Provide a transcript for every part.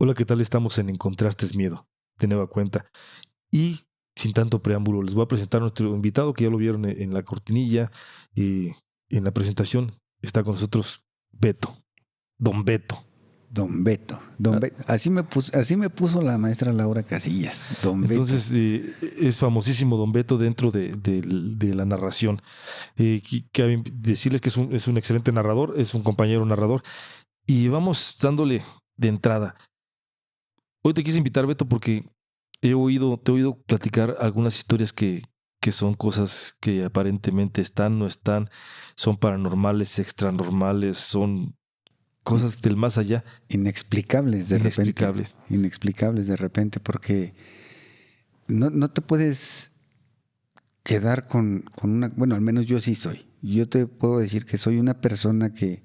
Hola, ¿qué tal? Estamos en Encontraste Miedo, de nueva cuenta. Y sin tanto preámbulo, les voy a presentar a nuestro invitado, que ya lo vieron en la cortinilla y en la presentación. Está con nosotros Beto, Don Beto. Don Beto, Don Ah, Beto. Así me puso la maestra Laura Casillas, Don Beto. Entonces, es famosísimo Don Beto dentro de la narración. Cabe decirles que es un excelente narrador, es un compañero narrador. Y vamos dándole de entrada. Hoy te quise invitar, Beto, porque te he oído platicar algunas historias que son cosas que aparentemente están, no están, son paranormales, extranormales, son In- cosas del más allá, inexplicables. Inexplicables de repente, porque no te puedes quedar con una, bueno, al menos yo sí soy. Yo te puedo decir que soy una persona que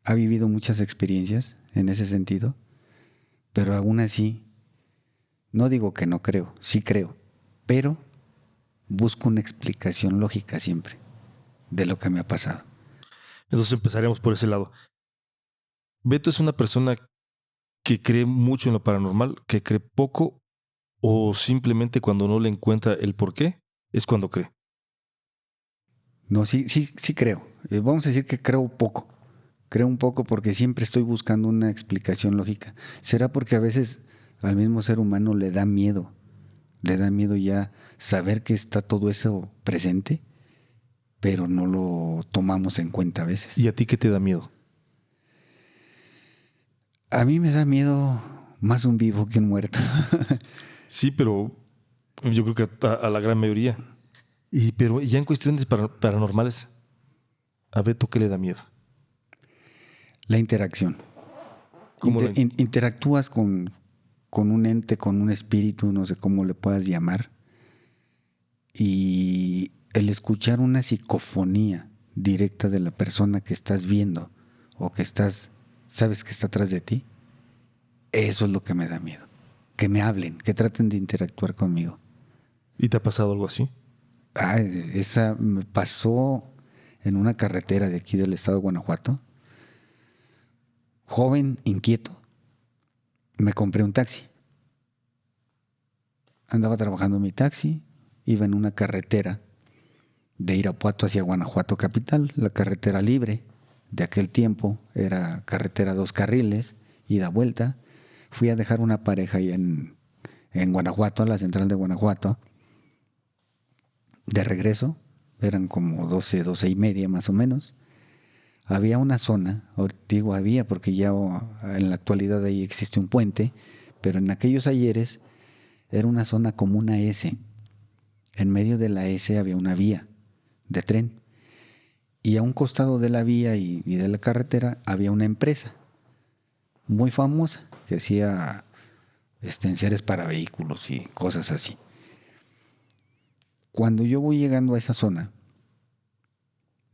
ha vivido muchas experiencias en ese sentido, pero aún así, no digo que no creo, sí creo, pero busco una explicación lógica siempre de lo que me ha pasado. Entonces empezaremos por ese lado. Beto es una persona que cree mucho en lo paranormal, que cree poco o simplemente cuando no le encuentra el por qué, es cuando cree. No, sí creo. Vamos a decir que creo poco. Creo un poco porque siempre estoy buscando una explicación lógica. ¿Será porque a veces al mismo ser humano le da miedo? Le da miedo ya saber que está todo eso presente, pero no lo tomamos en cuenta a veces. ¿Y a ti qué te da miedo? A mí me da miedo más un vivo que un muerto. Sí, pero yo creo que a la gran mayoría. Pero ya en cuestiones paranormales, a Beto, ¿qué le da miedo? La interacción. ¿Cómo lo Interactúas con un ente, con un espíritu, no sé cómo le puedas llamar, y el escuchar una psicofonía directa de la persona que estás viendo o que sabes que está atrás de ti, eso es lo que me da miedo. Que me hablen, que traten de interactuar conmigo. ¿Y te ha pasado algo así? Ah, esa me pasó en una carretera de aquí del estado de Guanajuato. Joven, inquieto, me compré un taxi. Andaba trabajando en mi taxi, iba en una carretera de Irapuato hacia Guanajuato capital, la carretera libre de aquel tiempo era carretera 2 carriles, ida vuelta. Fui a dejar una pareja ahí en Guanajuato, la central de Guanajuato. De regreso, eran como 12 y media más o menos. Había una zona, digo había porque ya en la actualidad ahí existe un puente, pero en aquellos ayeres era una zona como una S. En medio de la S había una vía de tren. Y a un costado de la vía y de la carretera había una empresa muy famosa que hacía enseres para vehículos y cosas así. Cuando yo voy llegando a esa zona,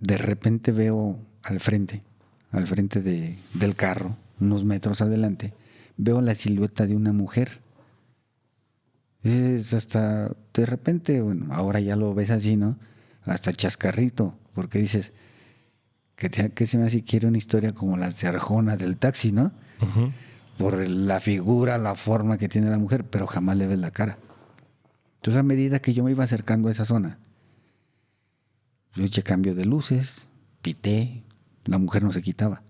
de repente veo al frente del carro, unos metros adelante, veo la silueta de una mujer. Es hasta, de repente, bueno, ahora ya lo ves así, ¿no? Hasta chascarrito, porque dices, que se me hace quiere una historia como las de Arjona del taxi, ¿no? Ujú. Por la figura, la forma que tiene la mujer, pero jamás le ves la cara. Entonces a medida que yo me iba acercando a esa zona, yo eché cambio de luces, pité, la mujer no se quitaba.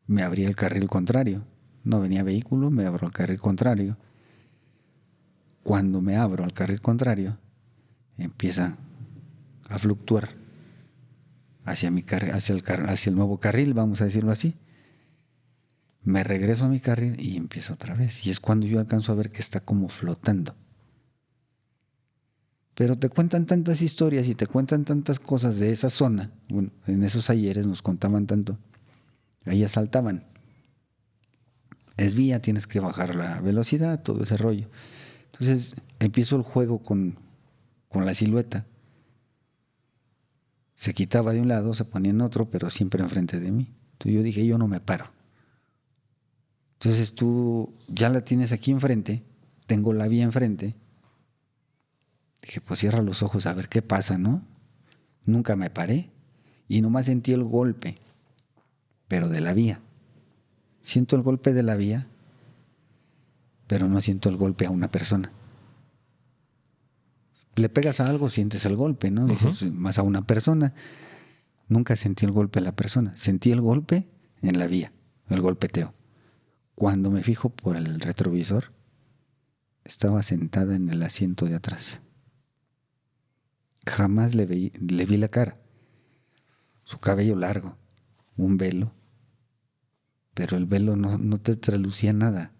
Me abría el carril contrario, no venía vehículo, me abro al carril contrario. Cuando me abro al carril contrario, empieza a fluctuar hacia mi carril, hacia el nuevo carril, vamos a decirlo así. Me regreso a mi carril y empiezo otra vez. Y es cuando yo alcanzo a ver que está como flotando. Pero te cuentan tantas historias y te cuentan tantas cosas de esa zona. Bueno, en esos ayeres nos contaban tanto. Ahí asaltaban. Es vía, tienes que bajar la velocidad, todo ese rollo. Entonces empiezo el juego con la silueta. Se quitaba de un lado, se ponía en otro, pero siempre enfrente de mí. Entonces yo dije, yo no me paro. Entonces tú ya la tienes aquí enfrente, tengo la vía enfrente. Dije, pues cierra los ojos a ver qué pasa, ¿no? Nunca me paré y nomás sentí el golpe, pero de la vía. Siento el golpe de la vía pero no siento el golpe a una persona. Le pegas a algo, sientes el golpe, ¿no? Dices, más a una persona. Nunca sentí el golpe a la persona. Sentí el golpe en la vía, el golpeteo. Cuando me fijo por el retrovisor, estaba sentada en el asiento de atrás. Jamás le vi la cara. Su cabello largo, un velo, pero el velo no te traducía nada.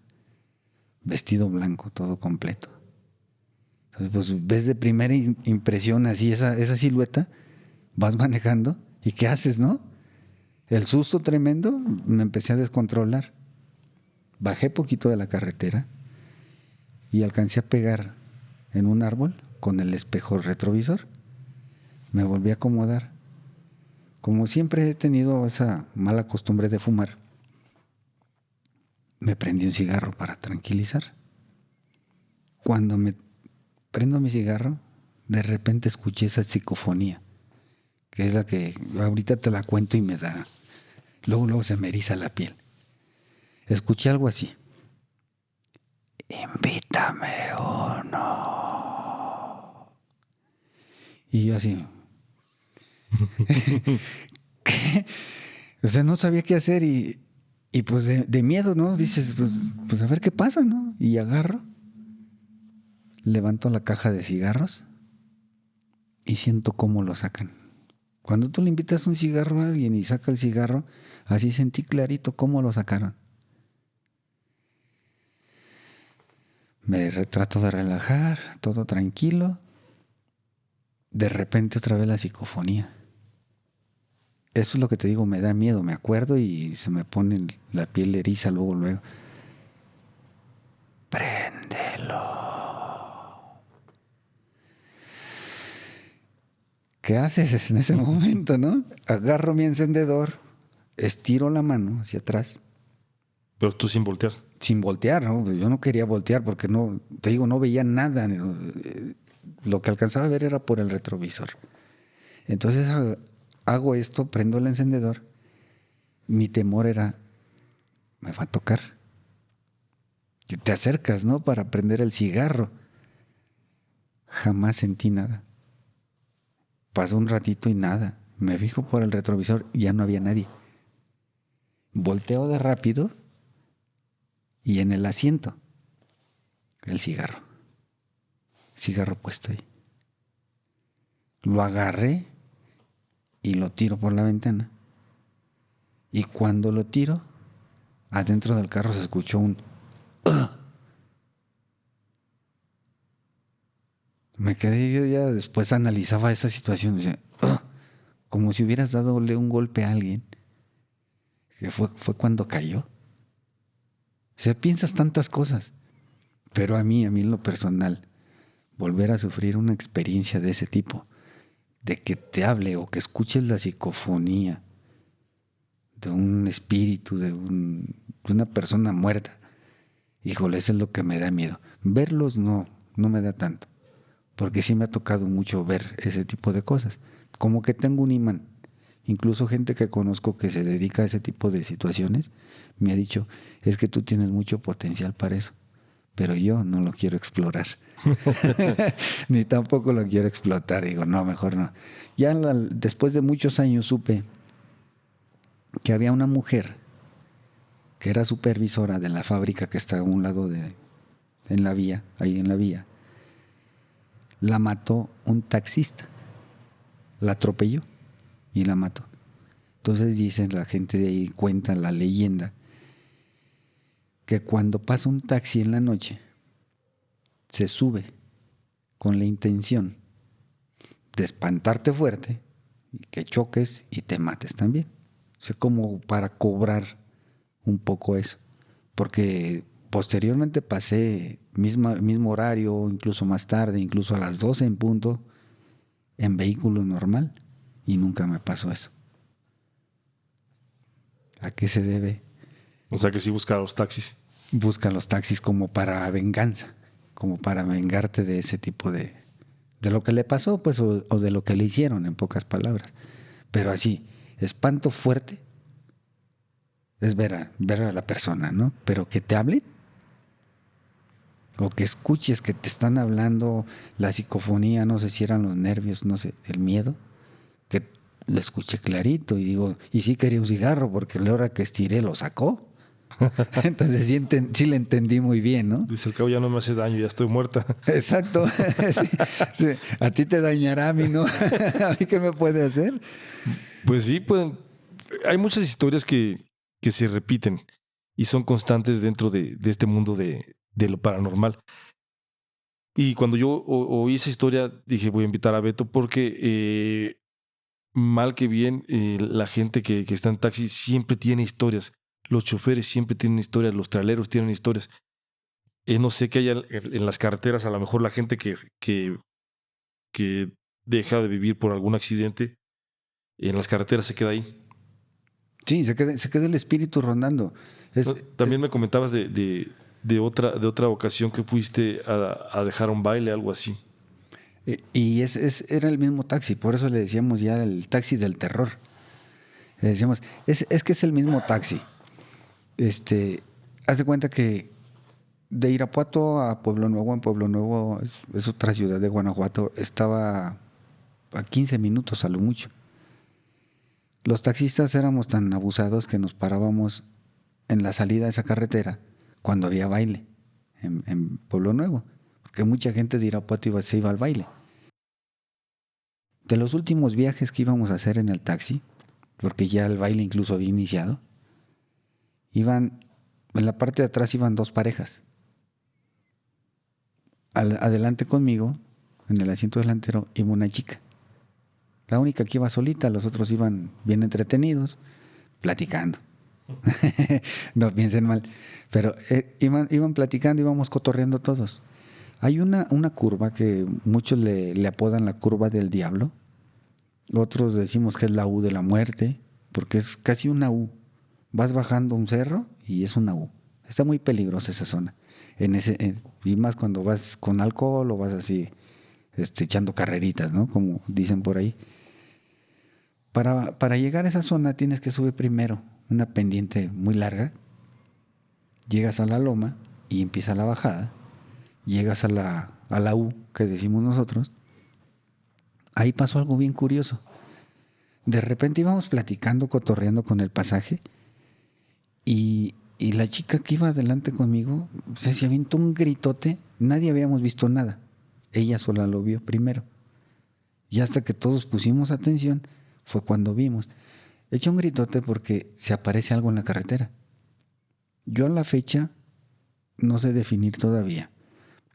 Vestido blanco, todo completo. Entonces, pues ves de primera impresión así esa silueta, vas manejando y ¿qué haces, no? El susto tremendo, me empecé a descontrolar. Bajé poquito de la carretera y alcancé a pegar en un árbol con el espejo retrovisor. Me volví a acomodar. Como siempre he tenido esa mala costumbre de fumar, me prendí un cigarro para tranquilizar. Cuando me prendo mi cigarro, de repente escuché esa psicofonía, que es la que ahorita te la cuento y me da, luego se me eriza la piel. Escuché algo así. Invítame uno. Y yo así, ¿qué? O sea, no sabía qué hacer y pues de miedo, ¿no? Dices, pues a ver qué pasa, ¿no? Y agarro, levanto la caja de cigarros y siento cómo lo sacan. Cuando tú le invitas un cigarro a alguien y saca el cigarro, así sentí clarito cómo lo sacaron. Me trato de relajar, todo tranquilo. De repente otra vez la psicofonía. Eso es lo que te digo, me da miedo, me acuerdo y se me pone la piel eriza luego. Préndelo. ¿Qué haces en ese momento, no? Agarro mi encendedor, estiro la mano hacia atrás. Pero tú sin voltear. Sin voltear, ¿no? Yo no quería voltear porque no, te digo, no veía nada. Lo que alcanzaba a ver era por el retrovisor. Entonces hago esto, prendo el encendedor. Mi temor era, me va a tocar. Que te acercas, ¿no? Para prender el cigarro. Jamás sentí nada. Pasó un ratito y nada. Me fijo por el retrovisor y ya no había nadie. Volteo de rápido y en el asiento, el cigarro. Cigarro puesto ahí. Lo agarré y lo tiro por la ventana. Y cuando lo tiro, adentro del carro se escuchó un "Ugh". Me quedé, yo ya después analizaba esa situación, decía, "Ugh", como si hubieras dadole un golpe a alguien, que fue cuando cayó. O sea, piensas tantas cosas, pero a mí en lo personal, volver a sufrir una experiencia de ese tipo, de que te hable o que escuches la psicofonía de un espíritu, de una persona muerta, híjole, eso es lo que me da miedo. Verlos no me da tanto, porque sí me ha tocado mucho ver ese tipo de cosas. Como que tengo un imán. Incluso gente que conozco que se dedica a ese tipo de situaciones me ha dicho, es que tú tienes mucho potencial para eso, pero yo no lo quiero explorar. Ni tampoco lo quiero explotar. Digo, no, mejor no. Ya después de muchos años supe que había una mujer que era supervisora de la fábrica que está a un lado en la vía, ahí en la vía. La mató un taxista, la atropelló y la mató. Entonces dicen la gente de ahí, cuenta la leyenda, que cuando pasa un taxi en la noche, se sube con la intención de espantarte fuerte, y que choques y te mates también. O sea, como para cobrar un poco eso. Porque posteriormente pasé mismo horario, incluso más tarde, incluso a las 12 en punto, en vehículo normal, y nunca me pasó eso. ¿A qué se debe? O sea que sí busca los taxis. Busca los taxis como para venganza, como para vengarte de ese tipo de lo que le pasó, pues, o de lo que le hicieron, en pocas palabras. Pero así, espanto fuerte es ver a la persona, ¿no? Pero que te hable, o que escuches que te están hablando, la psicofonía, no sé si eran los nervios, no sé, el miedo, que lo escuché clarito y digo, y sí quería un cigarro porque a la hora que estiré lo sacó. Entonces sí, sí le entendí muy bien, ¿no? Dice, el cabo ya no me hace daño, ya estoy muerta. Exacto. Sí, sí. A ti te dañará, a mí no. ¿A mí qué me puede hacer? Pues sí, pueden. Hay muchas historias que se repiten y son constantes dentro de este mundo de lo paranormal. Y cuando yo oí esa historia, dije, voy a invitar a Beto porque mal que bien, la gente que está en taxi siempre tiene historias. Los choferes siempre tienen historias, los traileros tienen historias. No sé qué haya en las carreteras, a lo mejor la gente que deja de vivir por algún accidente, en las carreteras se queda ahí. Sí, se queda el espíritu rondando. No, también me comentabas de otra ocasión que fuiste a dejar un baile, algo así. y era el mismo taxi, por eso le decíamos ya el taxi del terror. Le decíamos, es que es el mismo taxi. Haz de cuenta que de Irapuato a Pueblo Nuevo, en Pueblo Nuevo es otra ciudad de Guanajuato, estaba a 15 minutos a lo mucho. Los taxistas éramos tan abusados que nos parábamos en la salida de esa carretera cuando había baile en Pueblo Nuevo, porque mucha gente de Irapuato se iba al baile. De los últimos viajes que íbamos a hacer en el taxi, porque ya el baile incluso había iniciado, iban, en la parte de atrás iban dos parejas. Adelante conmigo, en el asiento delantero, iba una chica. La única que iba solita, los otros iban bien entretenidos, platicando. No piensen mal. Pero iban platicando, íbamos cotorreando todos. Hay una curva que muchos le apodan la curva del diablo. Otros decimos que es la U de la muerte, porque es casi una U. Vas bajando un cerro y es una U. Está muy peligrosa esa zona. Y más cuando vas con alcohol o vas así, echando carreritas, ¿no? Como dicen por ahí. Para llegar a esa zona tienes que subir primero una pendiente muy larga. Llegas a la loma y empieza la bajada. Llegas a la U que decimos nosotros. Ahí pasó algo bien curioso. De repente íbamos platicando, cotorreando con el pasaje y la chica que iba adelante conmigo se aventó un gritote. Nadie habíamos visto nada. Ella sola lo vio primero. Y hasta que todos pusimos atención fue cuando vimos. Echa un gritote porque se aparece algo en la carretera. Yo a la fecha no sé definir todavía.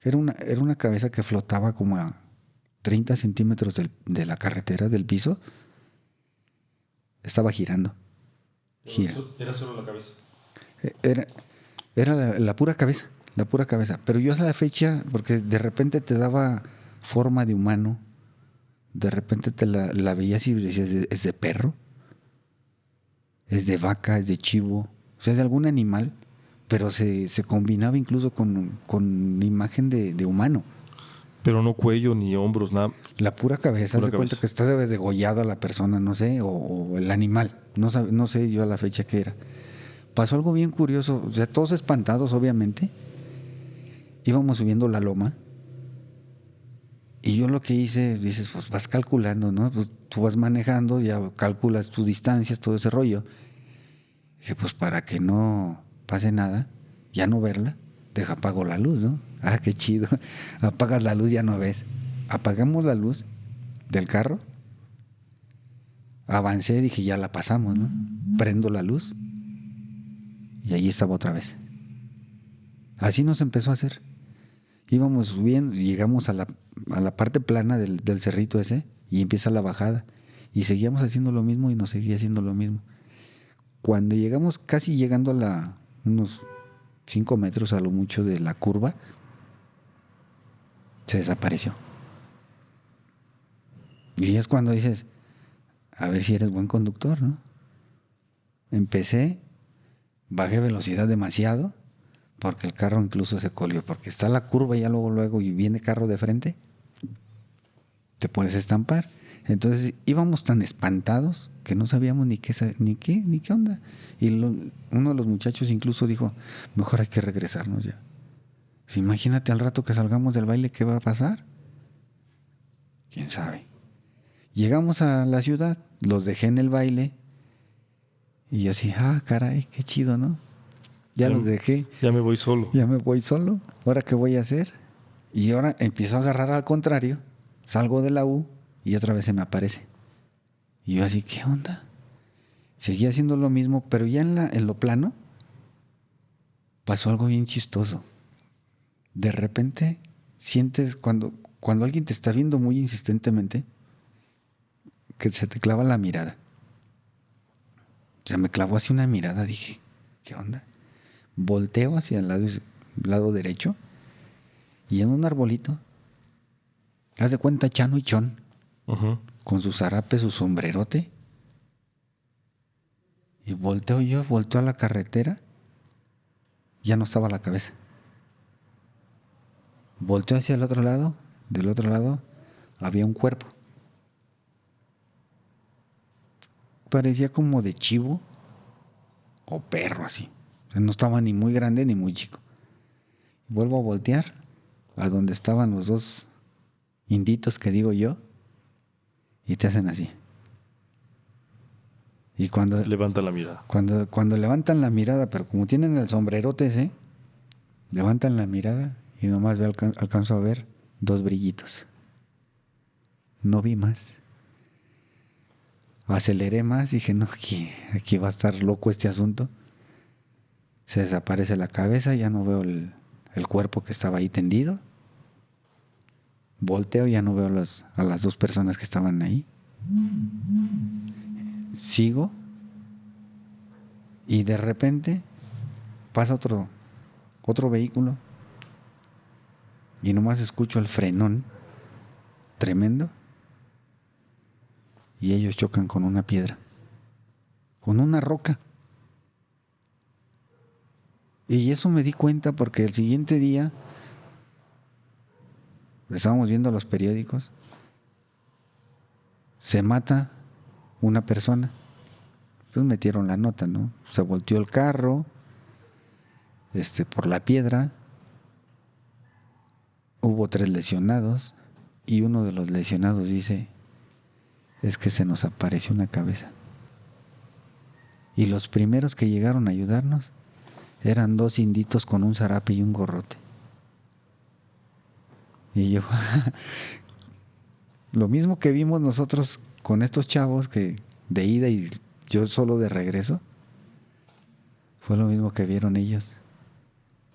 Era una cabeza que flotaba como a 30 centímetros de la carretera, del piso. Estaba girando. Gira. Era solo la cabeza. Era, era la pura cabeza, la pura cabeza. Pero yo a la fecha, porque de repente te daba forma de humano, de repente te la veías y decías, es de perro, es de vaca, es de chivo, o sea, de algún animal, pero se combinaba incluso con imagen de humano. Pero no cuello ni hombros, nada. La pura cabeza, haz Pura de cuenta cabeza. que está degollada la persona, no sé, o el animal, no sé yo a la fecha qué era. Pasó algo bien curioso, o sea, todos espantados obviamente, íbamos subiendo la loma y yo lo que hice, dices, pues vas calculando, ¿no? Pues tú vas manejando, ya calculas tus distancias, todo ese rollo. Dije, pues para que no pase nada, ya no verla, apago la luz, ¿no? Ah, qué chido. Apagas la luz, ya no ves. Apagamos la luz del carro, avancé, dije, ya la pasamos, ¿no? Prendo la luz y allí estaba otra vez. Así nos empezó a hacer. Íbamos subiendo, llegamos a la parte plana del cerrito ese y empieza la bajada. Y seguíamos haciendo lo mismo y nos seguía haciendo lo mismo. Cuando llegamos, casi llegando unos 5 metros a lo mucho de la curva, se desapareció. Y es cuando dices, a ver si eres buen conductor, ¿no? Empecé, bajé velocidad demasiado, porque el carro incluso se colió, porque está la curva y ya luego y viene carro de frente, te puedes estampar. Entonces íbamos tan espantados que no sabíamos ni qué onda. Y uno de los muchachos incluso dijo, mejor hay que regresarnos ya. Pues imagínate al rato que salgamos del baile, ¿qué va a pasar? ¿Quién sabe? Llegamos a la ciudad, los dejé en el baile y yo así, caray, qué chido, ¿no? Ya Ya, los dejé, ya me voy solo. ya me voy solo. ¿Ahora qué voy a hacer? Y ahora empiezo a agarrar al contrario, salgo de la U y otra vez se me aparece. Y yo así, ¿qué onda? Seguía haciendo lo mismo, pero ya en lo plano pasó algo bien chistoso. De repente sientes cuando alguien te está viendo muy insistentemente, que se te clava la mirada. Se me clavó así una mirada, dije, ¿qué onda? Volteo hacia el lado derecho y en un arbolito, haz de cuenta Chano y Chon, Ujú. con su zarape, su sombrerote, y volteo a la carretera, ya no estaba la cabeza. Volteo hacia el otro lado, del otro lado había un cuerpo. Parecía como de chivo o perro así. O sea, no estaba ni muy grande ni muy chico. Vuelvo a voltear a donde estaban los dos inditos que digo yo y te hacen así. Y Levanta la mirada. cuando levantan la mirada, pero como tienen el sombrerote ese, levantan la mirada y nomás alcanzo a ver dos brillitos. No vi más. Aceleré más y dije, no, aquí va a estar loco este asunto. Se desaparece la cabeza, ya no veo el cuerpo que estaba ahí tendido. Volteo, ya no veo a las dos personas que estaban ahí. Sigo y de repente pasa otro vehículo y nomás escucho el frenón tremendo y ellos chocan con una piedra, con una roca. Y eso me di cuenta porque el siguiente día estábamos viendo los periódicos, se mata una persona. Pues metieron la nota, ¿no? Se volteó el carro, por la piedra, hubo 3 lesionados y uno de los lesionados dice, es que se nos apareció una cabeza. Y los primeros que llegaron a ayudarnos eran 2 inditos con un zarape y un gorrote. Y yo, lo mismo que vimos nosotros con estos chavos que de ida y yo solo de regreso, fue lo mismo que vieron ellos.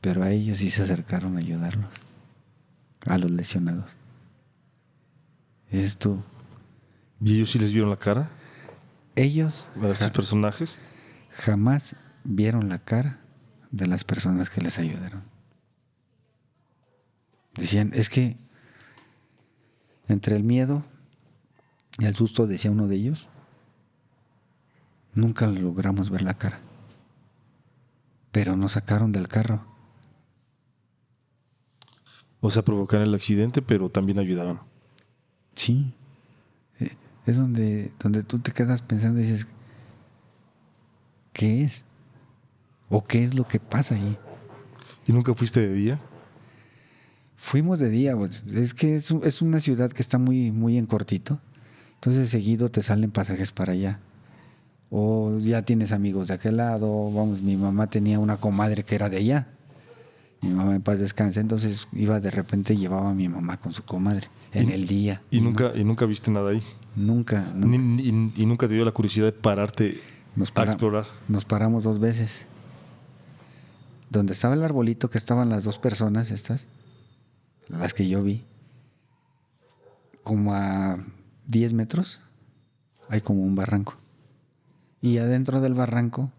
Pero a ellos sí se acercaron a ayudarlos, a los lesionados. Esto, ¿Y ellos sí les vieron la cara ellos a esos personajes? jamás vieron la cara de las personas que les ayudaron. Decían, es que entre el miedo y el susto, decía uno de ellos, nunca logramos ver la cara. Pero nos sacaron del carro. O sea, provocaron el accidente, pero también ayudaron. Sí, es donde tú te quedas pensando y dices, ¿qué es? ¿O qué es lo que pasa ahí? ¿Y nunca fuiste de día? Fuimos de día, pues. Es que es una ciudad que está muy, muy en cortito. Entonces seguido te salen pasajes para allá. O ya tienes amigos de aquel lado. Vamos, mi mamá tenía una comadre que era de allá. Mi mamá en paz descanse. Entonces iba de repente, llevaba a mi mamá con su comadre en Y, el día. y nunca viste nada ahí. Nunca, Y nunca te dio la curiosidad de pararte a explorar. nos paramos 2 veces. Donde estaba el arbolito que estaban las 2 personas estas, las que yo vi, como a 10 metros, hay como un barranco. Y adentro del barranco,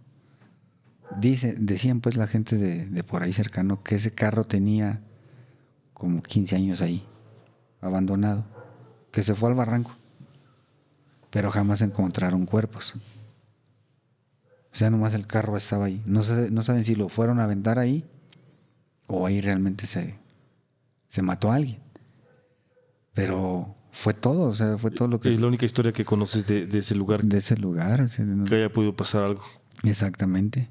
decían pues la gente de por ahí cercano que ese carro tenía como 15 años ahí, abandonado, que se fue al barranco, pero jamás encontraron cuerpos. O sea, nomás el carro estaba ahí. No saben si lo fueron a aventar ahí o ahí realmente se mató a alguien. Pero fue todo, o sea, fue todo lo que Es la única historia que conoces de ese lugar de ese lugar. O sea, que haya podido pasar algo. exactamente.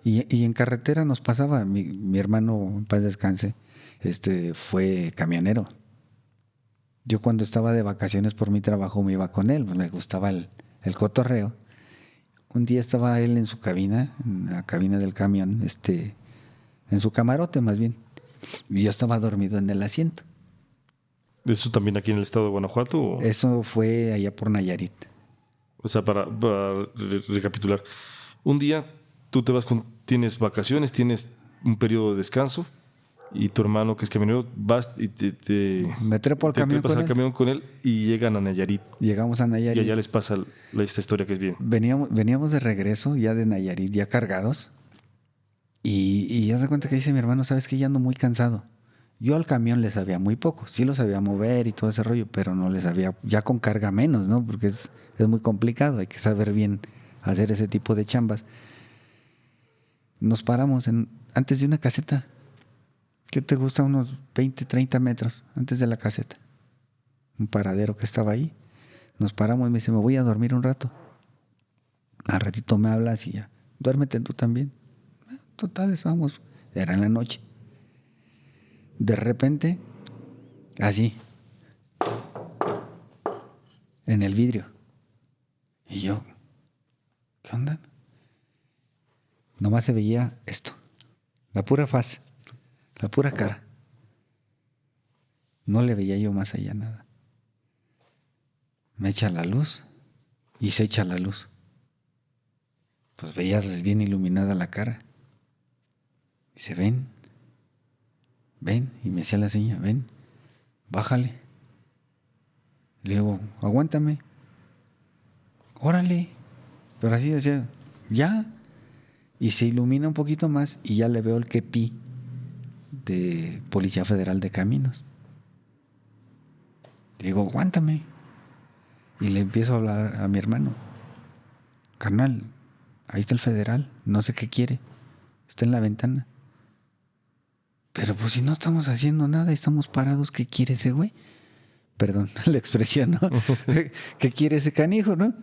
Y en carretera nos pasaba, mi hermano, en paz descanse, fue camionero. Yo cuando estaba de vacaciones por mi trabajo me iba con él, pues me gustaba el cotorreo. Un día estaba él en su cabina, en la cabina del camión, en su camarote más bien, y yo estaba dormido en el asiento. ¿Eso también aquí en el estado de Guanajuato? Eso fue allá por Nayarit. O sea, para recapitular. Un día tú te vas tienes vacaciones, tienes un periodo de descanso y tu hermano que es camionero vas y Me trepo al te camión trepas con al él. camión con él y llegan a Nayarit Llegamos a y allá Nayarit. les pasa esta historia que es bien. Veníamos de regreso ya de Nayarit, ya cargados. Y ya se cuenta que dice mi hermano, ¿sabes qué? Ya ando muy cansado. Yo al camión le sabía muy poco. Sí lo sabía mover y todo ese rollo, pero no le sabía, ya con carga menos, ¿no? Porque es muy complicado, hay que saber bien hacer ese tipo de chambas. Nos paramos antes de una caseta. ¿Qué te gusta? Unos 20, 30 metros antes de la caseta. Un paradero que estaba ahí. Nos paramos y me dice, me voy a dormir un rato. Al ratito me hablas y ya, duérmete tú también. Total, estábamos, era en la noche. De repente, así, en el vidrio. Y yo, ¿qué onda? Nomás se veía esto, la pura faz, la pura cara. No le veía yo más allá nada. Me echa la luz y se echa la luz. Pues veías bien iluminada la cara. Dice, ven, ven. Y me hacía la seña, ven, bájale. Le digo, aguántame, órale. Pero así decía, ya. Y se ilumina un poquito más y ya le veo el kepi de Policía Federal de Caminos. Le digo, aguántame. Y le empiezo a hablar a mi hermano. Carnal, ahí está el federal, no sé qué quiere. Está en la ventana. Pero pues si no estamos haciendo nada, estamos parados, ¿qué quiere ese güey? Perdón la expresión, ¿no? ¿Qué quiere ese canijo, no?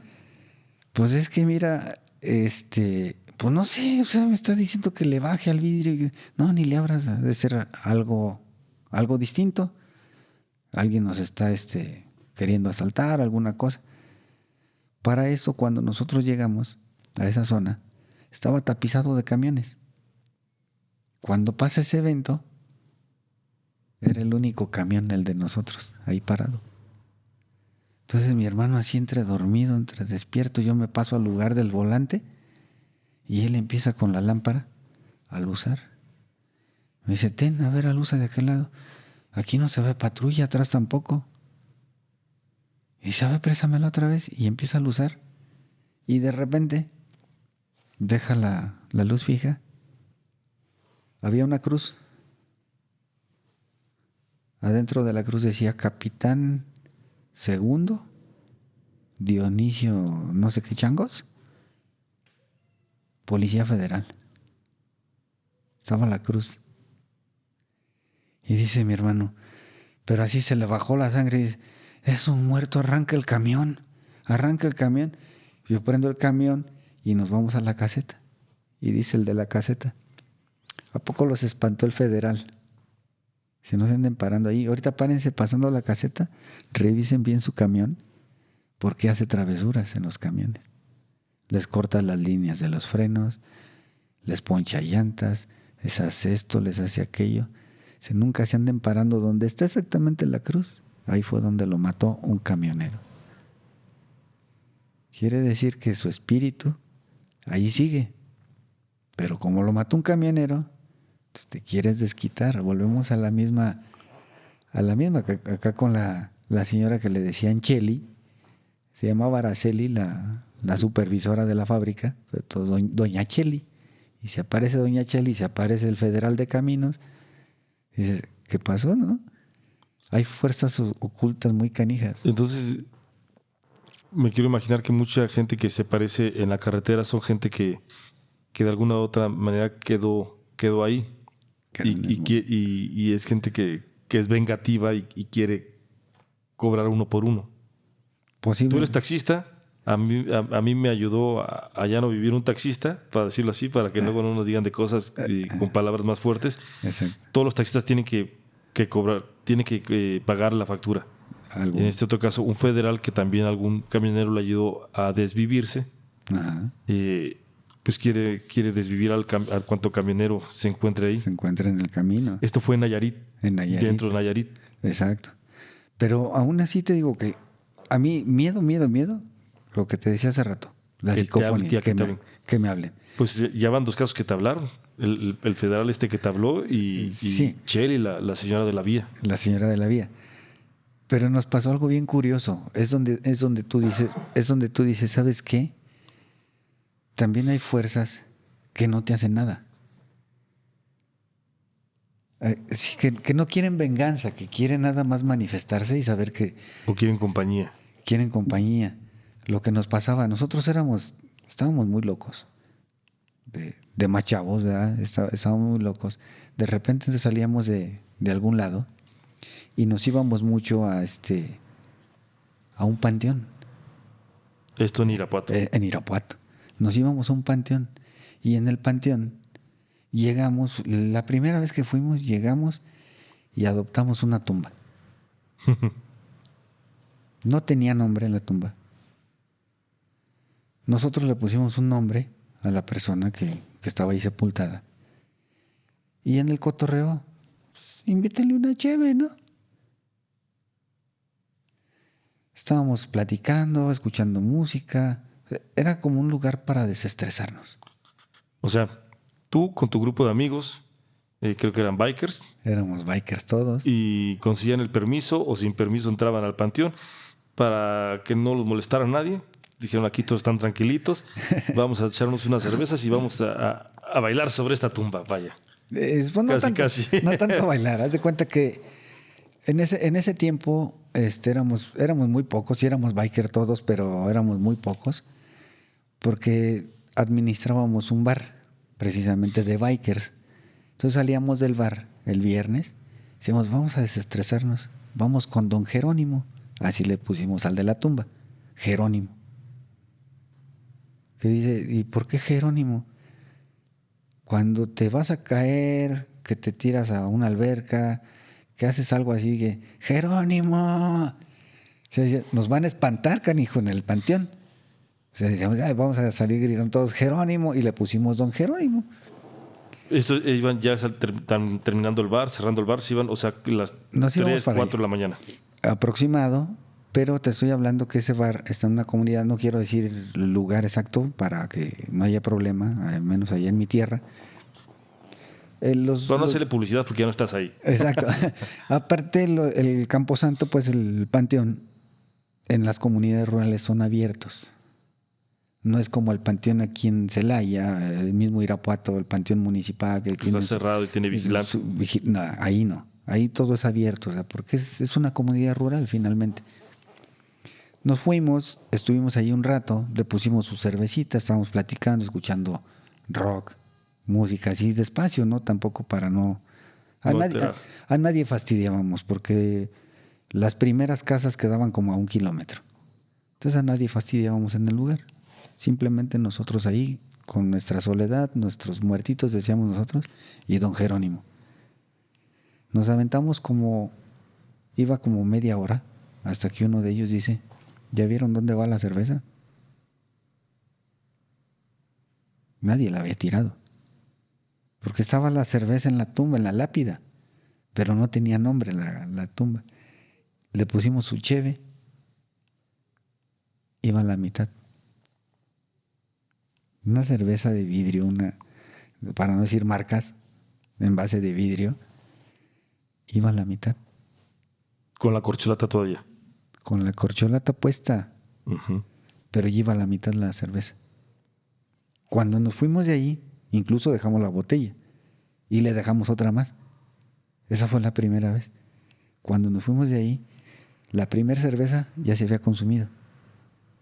Pues es que mira, pues no sé, o sea, me está diciendo que le baje al vidrio. No, ni le abras, ha de ser algo distinto. Alguien nos está, queriendo asaltar, alguna cosa. Para eso, cuando nosotros llegamos a esa zona, estaba tapizado de camiones. Cuando pasa ese evento, era el único camión, el de nosotros, ahí parado. Entonces mi hermano así entre dormido, entre despierto, yo me paso al lugar del volante y él empieza con la lámpara a luzar. Me dice, ten, a ver, alusa de aquel lado. Aquí no se ve patrulla, atrás tampoco. Y dice, a ver, préstamela otra vez. Y empieza a luzar. Y de repente deja la luz fija. Había una cruz. Adentro de la cruz decía Capitán Segundo Dionisio no sé qué changos, Policía Federal. Estaba la cruz. Y dice mi hermano, pero así se le bajó la sangre y dice, es un muerto, arranca el camión. Arranca el camión. Yo prendo el camión y nos vamos a la caseta. Y dice el de la caseta, ¿a poco los espantó el federal? Si no se anden parando ahí, ahorita párense pasando la caseta, revisen bien su camión, porque hace travesuras en los camiones. Les corta las líneas de los frenos, les poncha llantas, les hace esto, les hace aquello. Si nunca se anden parando donde está exactamente la cruz, ahí fue donde lo mató un camionero. Quiere decir que su espíritu ahí sigue, pero como lo mató un camionero, te quieres desquitar. Volvemos a la misma, acá con la señora que le decían Cheli, se llamaba Araceli, la supervisora de la fábrica, doña Cheli. Y se aparece doña Cheli, se aparece el federal de caminos. Y dices, ¿qué pasó, no? Hay fuerzas ocultas muy canijas. Entonces, me quiero imaginar que mucha gente que se parece en la carretera son gente que de alguna u otra manera quedó ahí y es gente que es vengativa y quiere cobrar uno por uno. Tú Posible. eres taxista, a mí me ayudó a ya no vivir un taxista, para decirlo así, para que luego no nos digan de cosas con palabras más fuertes. Exacto. Todos los taxistas tienen que que cobrar, tiene que pagar la factura. Algo. En este otro caso, un federal que también algún camionero le ayudó a desvivirse, Ajá. pues quiere desvivir a cuanto camionero se encuentre ahí. Se encuentra en el camino, Esto fue en Nayarit, en Nayarit. dentro de Nayarit. Exacto. Pero aún así te digo que a mí, miedo, lo que te decía hace rato, la Que te hable, psicofonía, tía, que te hablen. que me hablen. Pues ya van dos casos que te hablaron. El federal este que te habló y Sí. Cheli, la señora de la vía. La señora de la vía. Pero nos pasó algo bien curioso. Es donde tú dices, ¿sabes qué? También hay fuerzas que no te hacen nada. Sí, que no quieren venganza, que quieren nada más manifestarse y saber que O quieren compañía. quieren compañía. Lo que nos pasaba, nosotros estábamos muy locos, de más chavos, ¿verdad? Estábamos muy locos. De repente salíamos de algún lado y nos íbamos mucho a un panteón. Esto en Irapuato. En Irapuato. Nos íbamos a un panteón y en el panteón llegamos, la primera vez que fuimos, llegamos y adoptamos una tumba. No tenía nombre en la tumba. Nosotros le pusimos un nombre a la persona que estaba ahí sepultada. Y en el cotorreo, pues, invítenle una cheve, ¿no? Estábamos platicando, escuchando música. Era como un lugar para desestresarnos. O sea, tú con tu grupo de amigos, creo que eran bikers, Éramos bikers todos. y conseguían el permiso o sin permiso entraban al panteón para que no los molestara nadie. Dijeron, aquí todos están tranquilitos, vamos a echarnos unas cervezas y vamos a bailar sobre esta tumba, vaya. Pues no Casi, tanto, casi. no tanto bailar. Haz de cuenta que en ese tiempo éramos muy pocos, y éramos biker todos, pero éramos muy pocos, porque administrábamos un bar, precisamente de bikers. Entonces salíamos del bar el viernes, decíamos, vamos a desestresarnos, vamos con don Jerónimo. Así le pusimos al de la tumba, Jerónimo. Que dice, ¿y por qué Jerónimo? Cuando te vas a caer, que te tiras a una alberca, que haces algo así, que Jerónimo, o sea, nos van a espantar, canijo, en el panteón. O sea, decíamos, "Ay, vamos a salir gritando todos Jerónimo", y le pusimos don Jerónimo. Esto iban ya terminando el bar, cerrando el bar, se iban, o sea, las Nos íbamos 3, para 4 de allá, la mañana. aproximado, pero te estoy hablando que ese bar está en una comunidad, no quiero decir el lugar exacto para que no haya problema, al menos allá en mi tierra. Pero no hacerle publicidad porque ya no estás ahí. Exacto. Aparte, el Camposanto, pues el panteón, en las comunidades rurales son abiertos. No es como el panteón aquí en Celaya, el mismo Irapuato, el panteón municipal que Que está tiene cerrado y tiene vigilancia. no, ahí no. Ahí todo es abierto, o sea, porque es una comunidad rural finalmente. Nos fuimos, estuvimos ahí un rato, le pusimos su cervecita, estábamos platicando, escuchando rock, música así despacio, ¿no? Tampoco para no... A No nadie, alterar. a nadie fastidiábamos porque las primeras casas quedaban como a 1 kilómetro. Entonces a nadie fastidiábamos en el lugar. Simplemente nosotros ahí, con nuestra soledad, nuestros muertitos, decíamos nosotros, y don Jerónimo. Nos aventamos iba como media hora, hasta que uno de ellos dice, ¿ya vieron dónde va la cerveza? Nadie la había tirado. Porque estaba la cerveza en la tumba, en la lápida, pero no tenía nombre la tumba. Le pusimos su cheve, iba a la mitad. Una cerveza de vidrio, para no decir marcas, envase de vidrio, iba a la mitad, Con la corcholata todavía. con la corcholata puesta, Ujú. pero iba a la mitad la cerveza. Cuando nos fuimos de ahí, incluso dejamos la botella y le dejamos otra más. Esa fue la primera vez. Cuando nos fuimos de ahí, la primera cerveza ya se había consumido.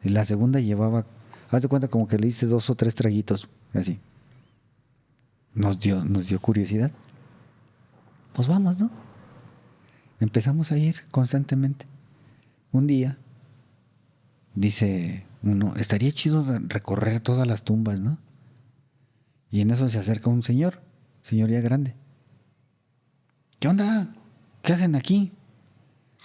Y la segunda llevaba, haz de cuenta como que le hice 2 o 3 traguitos, así. Nos dio curiosidad. Pues vamos, ¿no? Empezamos a ir constantemente. Un día, dice uno, estaría chido recorrer todas las tumbas, ¿no? Y en eso se acerca un señor ya grande. ¿Qué onda? ¿qué hacen aquí?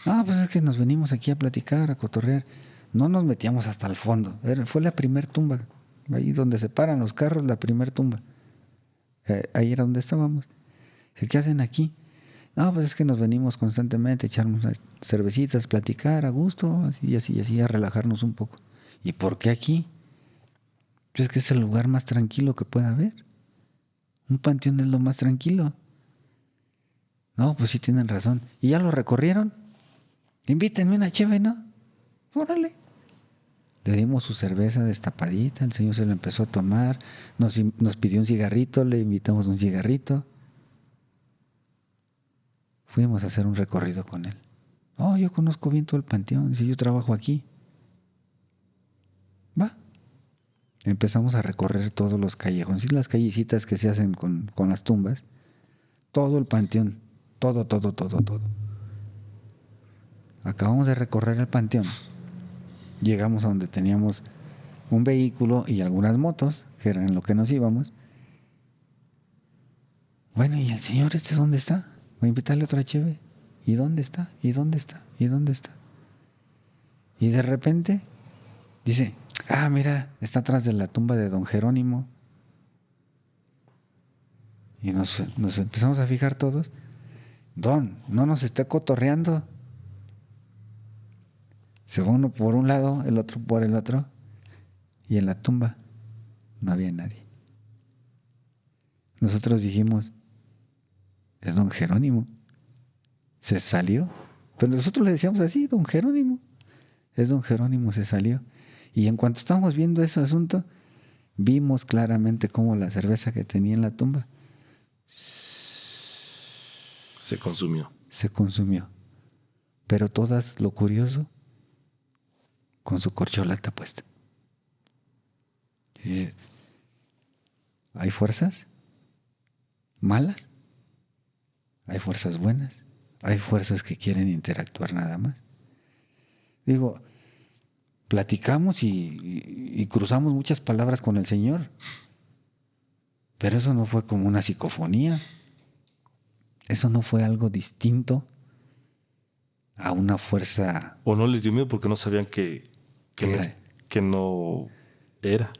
No, pues es que nos venimos aquí a platicar, a cotorrear. No nos metíamos hasta el fondo. Fue la primer tumba. Ahí donde se paran los carros, la primer tumba. Ahí era donde estábamos. Dice, ¿qué hacen aquí? No, pues es que nos venimos constantemente, echarnos cervecitas, platicar a gusto, así, así, así, a relajarnos un poco. ¿Y por qué aquí? Pues es que es el lugar más tranquilo que pueda haber. Un panteón es lo más tranquilo. No, pues sí tienen razón. ¿Y ya lo recorrieron? Invítenme una cheve, ¿no? Órale. Le dimos su cerveza destapadita, el señor se lo empezó a tomar, nos pidió un cigarrito, le invitamos un cigarrito. Fuimos a hacer un recorrido con él. Oh, yo conozco bien todo el panteón, dice, yo trabajo aquí. Va. Empezamos a recorrer todos los callejones y las callecitas que se hacen con las tumbas. Todo el panteón, todo, todo, todo, todo. Acabamos de recorrer el panteón. Llegamos a donde teníamos un vehículo y algunas motos, que eran en lo que nos íbamos. Bueno, ¿y el señor este dónde está? Voy a invitarle otra cheve. ¿Y dónde está? ¿Y dónde está? ¿Y dónde está? Y de repente dice, ah, mira, está atrás de la tumba de don Jerónimo. Y nos empezamos a fijar todos. Don, no nos está cotorreando. Se va uno por un lado, el otro por el otro. Y en la tumba no había nadie. Nosotros dijimos, es don Jerónimo. Se salió. Pero nosotros le decíamos así, don Jerónimo. Es don Jerónimo, se salió. Y en cuanto estábamos viendo ese asunto, vimos claramente cómo la cerveza que tenía en la tumba Se consumió. se consumió. Pero todas, lo curioso, con su corcholata puesta. Y dice, ¿hay fuerzas malas? ¿Hay fuerzas buenas? ¿Hay fuerzas que quieren interactuar nada más? Digo, platicamos y cruzamos muchas palabras con el Señor, pero eso no fue como una psicofonía. Eso no fue algo distinto a una fuerza O no les dio miedo porque no sabían que, no, era, que no era.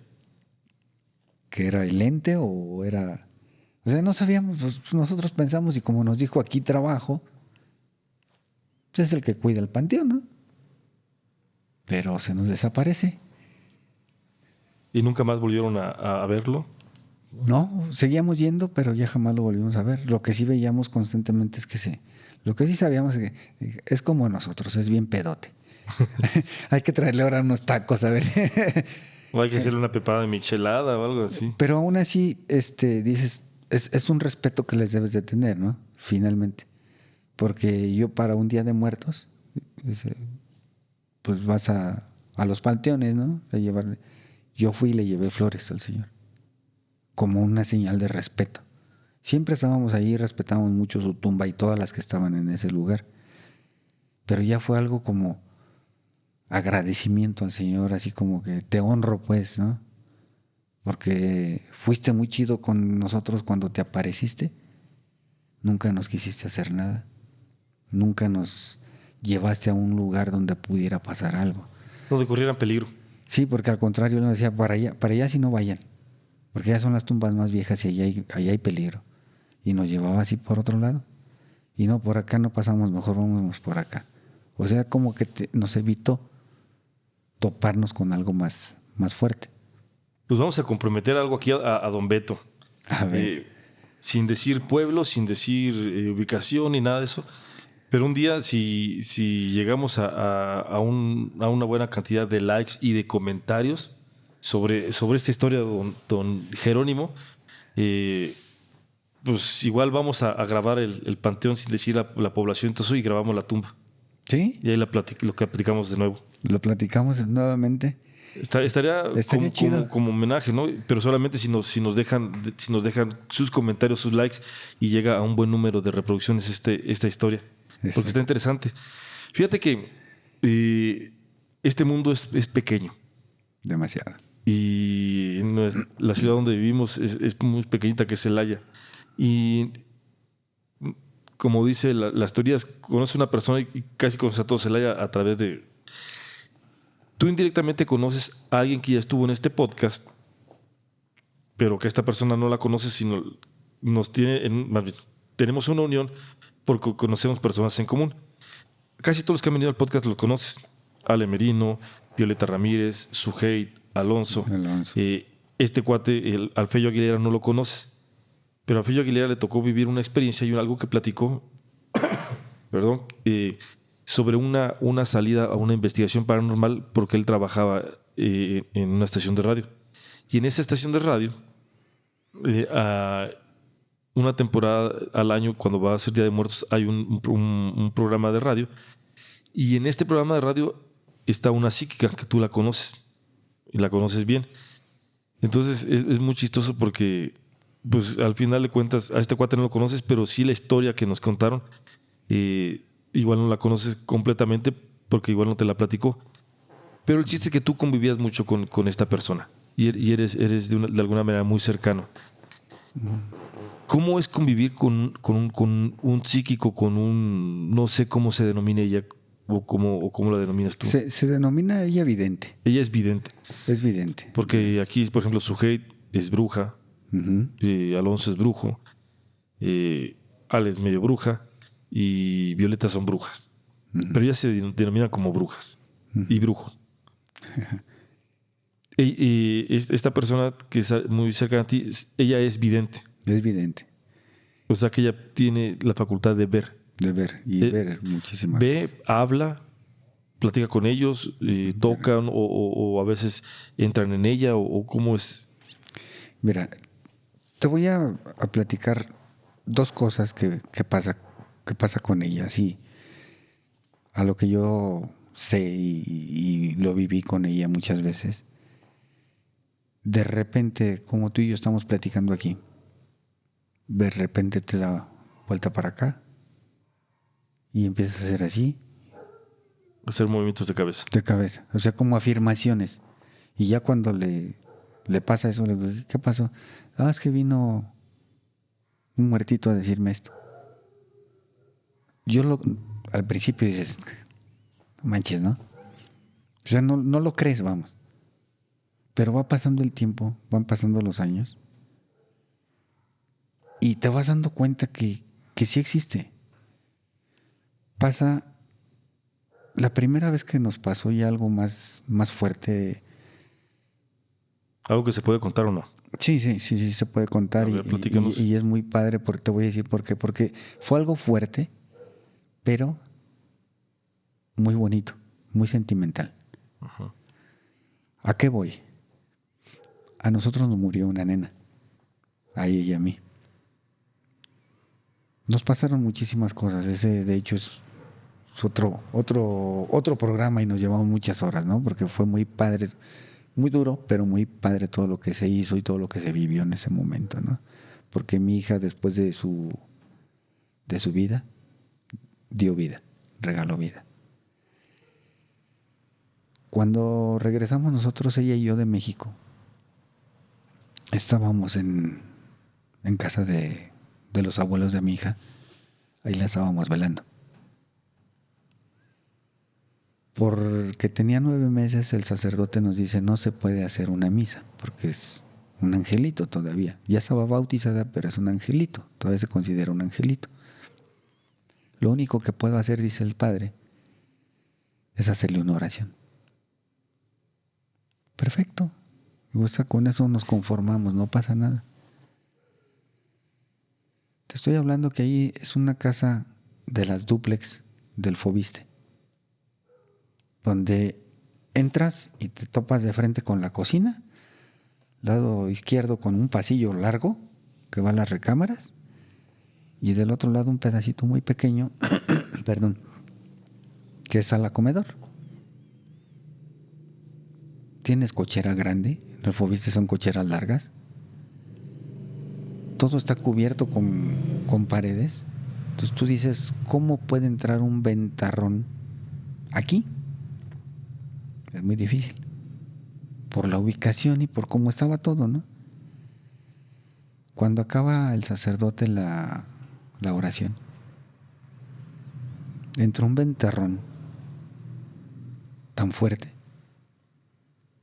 que era el ente o era... O sea, no sabíamos, pues nosotros pensamos y como nos dijo aquí trabajo, pues es el que cuida el panteón, ¿no? Pero se nos desaparece. Y nunca más volvieron a verlo. No, seguíamos yendo, pero ya jamás lo volvimos a ver. Lo que sí veíamos constantemente es que lo que sí sabíamos es que es como nosotros, es bien pedote. Hay que traerle ahora unos tacos, a ver. O hay que hacerle una pepada de michelada o algo así. Pero aún así, dices, es un respeto que les debes de tener, ¿no? Finalmente. Porque yo para un Día de Muertos, dice, pues vas a los panteones, ¿no? A llevarle. Yo fui y le llevé flores al Señor, como una señal de respeto. Siempre estábamos ahí, respetábamos mucho su tumba y todas las que estaban en ese lugar. Pero ya fue algo como agradecimiento al Señor, así como que te honro, pues, ¿no? Porque fuiste muy chido con nosotros cuando te apareciste. Nunca nos quisiste hacer nada. Nunca nos llevaste a un lugar donde pudiera pasar algo. Donde corrieran peligro. Sí, porque al contrario, él nos decía, para allá sí no vayan, porque ya son las tumbas más viejas y allá hay peligro. Y nos llevaba así por otro lado. Y no, por acá no pasamos, mejor vamos por acá. O sea, como que nos evitó toparnos con algo más fuerte. Pues vamos a comprometer algo aquí a don Beto. A ver, Sin decir pueblo, sin decir ubicación ni nada de eso. Pero un día, si llegamos a una buena cantidad de likes y de comentarios sobre esta historia de don Jerónimo, eh, pues igual vamos a grabar el panteón sin decir la población, entonces y grabamos la tumba. ¿sí? Y ahí lo que platicamos de nuevo. Lo platicamos nuevamente. Estaría Estaría chido. como homenaje, ¿no? Pero solamente si nos dejan sus comentarios, sus likes y llega a un buen número de reproducciones esta historia. Porque está Exacto. interesante. Fíjate que este mundo es pequeño Demasiado. y la ciudad donde vivimos es muy pequeñita, que es Celaya. Y como dice las teorías, conoces a una persona y casi conoces a todo Celaya a través de... Tú indirectamente conoces a alguien que ya estuvo en este podcast, pero que esta persona no la conoce, sino nos tiene, más bien, tenemos una unión porque conocemos personas en común. Casi todos los que han venido al podcast los conoces. Ale Merino, Violeta Ramírez, Suheit, Alonso. Alonso. Este cuate, el Alfeyo Aguilera, no lo conoces. Pero a Alfeyo Aguilera le tocó vivir una experiencia y algo que platicó, perdón, sobre una salida a una investigación paranormal porque él trabajaba en una estación de radio. Y en esa estación de radio, a una temporada al año, cuando va a ser Día de Muertos, hay un programa de radio. Y en este programa de radio está una psíquica que tú la conoces y la conoces bien. Entonces es muy chistoso porque, pues al final de cuentas, a este cuate no lo conoces, pero sí la historia que nos contaron, igual no la conoces completamente porque igual no te la platicó. Pero el chiste es que tú convivías mucho con esta persona y eres de alguna manera muy cercano. ¿Cómo es convivir con un psíquico, con un, no sé cómo se denomina ella o cómo la denominas tú? Se denomina ella vidente. Ella es vidente, Es vidente. porque aquí, por ejemplo, Suheit es bruja, Ujú, Alonso es brujo, Ale es medio bruja y Violeta son brujas. ujú, Pero ellas se denominan como brujas y ujú. brujo. Esta persona que es muy cercana a ti, ella es vidente. Es vidente. O sea que ella tiene la facultad de ver. De ver y Eh, ver muchísimas Ve, cosas. habla, platica con ellos, tocan o a veces entran en ella o cómo es. Mira, te voy a platicar dos cosas que pasa con ella, sí, a lo que yo sé y lo viví con ella muchas veces. De repente, como tú y yo estamos platicando aquí, de repente te da vuelta para acá y empiezas a hacer así, Hacer movimientos de cabeza. de cabeza, o sea, como afirmaciones. Y ya cuando le pasa eso, le digo, ¿qué pasó? Ah, es que vino un muertito a decirme esto. Yo al principio dices, "No manches, ¿no? O sea, no lo crees, vamos. Pero va pasando el tiempo, van pasando los años y te vas dando cuenta que sí existe. Pasa, la primera vez que nos pasó ya algo más fuerte, Algo que se puede contar o no. sí se puede A contar ver, platícanos. y es muy padre porque te voy a decir por qué. Porque fue algo fuerte, pero muy bonito, muy sentimental. Ajá. ¿A qué voy? A nosotros nos murió una nena, a ella y a mí. Nos pasaron muchísimas cosas. Ese, de hecho, es otro programa y nos llevamos muchas horas, ¿no? Porque fue muy padre, muy duro, pero muy padre todo lo que se hizo y todo lo que se vivió en ese momento, ¿no? Porque mi hija, después de su vida, dio vida, regaló vida. Cuando regresamos nosotros, ella y yo de México, estábamos en casa de los abuelos de mi hija, ahí la estábamos velando. Porque tenía 9 meses, el sacerdote nos dice, no se puede hacer una misa, porque es un angelito todavía. Ya estaba bautizada, pero es un angelito, todavía se considera un angelito. Lo único que puedo hacer, dice el padre, es hacerle una oración. Perfecto. O sea, con eso nos conformamos, no pasa nada. Te estoy hablando que ahí es una casa de las dúplex del Fobiste, donde entras y te topas de frente con la cocina, lado izquierdo con un pasillo largo que va a las recámaras y del otro lado un pedacito muy pequeño, perdón, que es sala comedor. Tienes cochera grande, en el Fobiste son cocheras largas. Todo está cubierto con paredes. Entonces tú dices, ¿cómo puede entrar un ventarrón aquí? Es muy difícil. Por la ubicación y por cómo estaba todo, ¿no? Cuando acaba el sacerdote la oración, entró un ventarrón tan fuerte